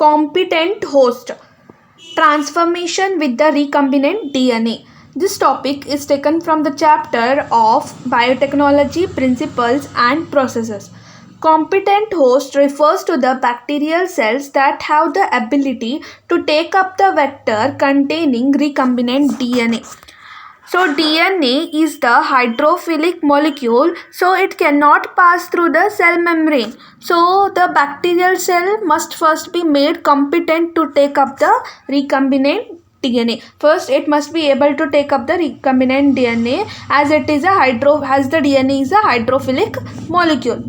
Competent host. Transformation with the recombinant DNA. This topic is taken from the chapter of Biotechnology Principles and Processes. Competent host refers to the bacterial cells that have the ability to take up the vector containing recombinant DNA. So DNA is the hydrophilic molecule, so it cannot pass through the cell membrane. So the bacterial cell must first be made competent to take up the recombinant DNA. First, it must be able to take up the recombinant DNA as the DNA is a hydrophilic molecule.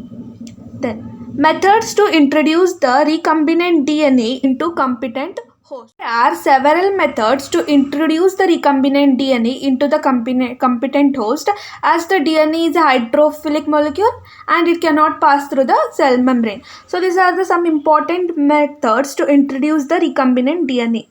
Then, methods to introduce the recombinant DNA into competent host. There are several methods to introduce the recombinant DNA into the competent host, as the DNA is a hydrophilic molecule and it cannot pass through the cell membrane. So these are some important methods to introduce the recombinant DNA.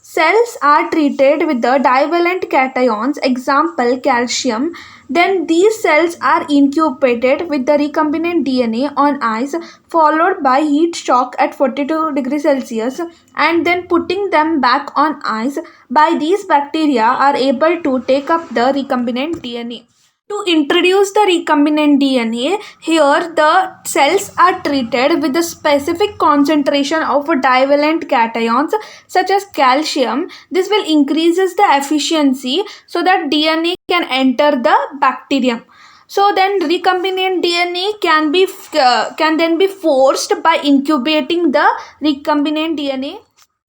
Cells are treated with the divalent cations, example calcium. Then these cells are incubated with the recombinant DNA on ice, followed by heat shock at 42 degrees Celsius, and then putting them back on ice. By these bacteria are able to take up the recombinant DNA. To introduce the recombinant DNA, here the cells are treated with a specific concentration of divalent cations such as calcium. This will increases the efficiency so that DNA can enter the bacterium. So then recombinant DNA can then be forced by incubating the recombinant DNA.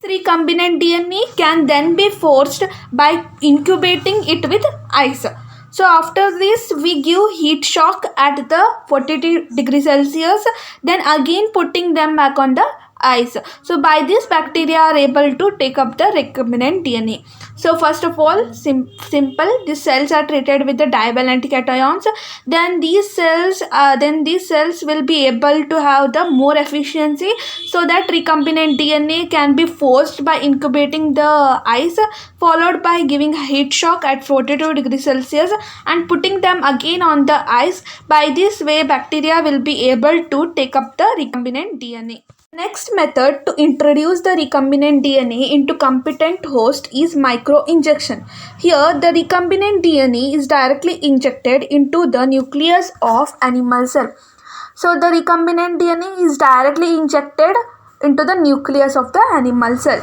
Recombinant DNA can then be forced by incubating it with ice. So after this, we give heat shock at the 42 degrees Celsius, then again putting them back on the ice. So by this, bacteria are able to take up the recombinant DNA. So first of all, simple, these cells are treated with the divalent cations. Then these cells will be able to have the more efficiency, so that recombinant DNA can be forced by incubating the ice, followed by giving heat shock at 42 degrees Celsius and putting them again on the ice. By this way, bacteria will be able to take up the recombinant DNA. Next method to introduce the recombinant DNA into competent host is microinjection. Here, the recombinant DNA is directly injected into the nucleus of animal cell. So, the recombinant DNA is directly injected into the nucleus of the animal cell.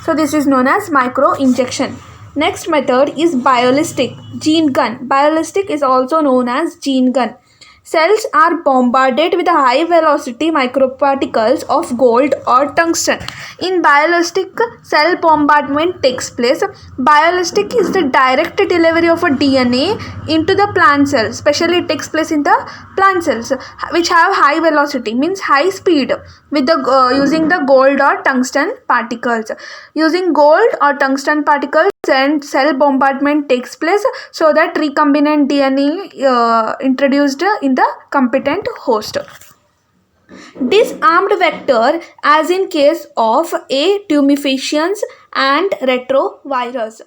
So, this is known as microinjection. Next method is biolistic, gene gun. Biolistic is also known as gene gun. Cells are bombarded with high velocity microparticles of gold or tungsten. In biolistic, cell bombardment takes place. Biolistic is the direct delivery of a DNA into the plant cell. Especially it takes place in the plant cells which have high velocity, means high speed, with the using the gold or tungsten particles. Using gold or tungsten particles, and cell bombardment takes place so that recombinant DNA introduced in the competent host. Disarmed vector, as in case of A. tumefaciens and retrovirus.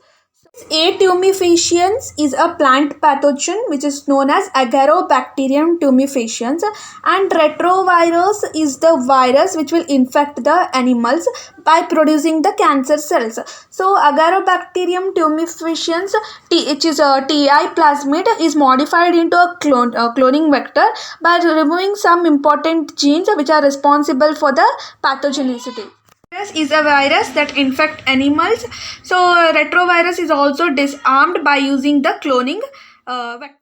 A. tumefaciens is a plant pathogen which is known as Agarobacterium tumefaciens, and retrovirus is the virus which will infect the animals by producing the cancer cells. So Agarobacterium tumefaciens, which is a TI plasmid, is modified into a cloning vector by removing some important genes which are responsible for the pathogenicity. Virus is a virus that infects animals. So retrovirus is also disarmed by using the cloning vector.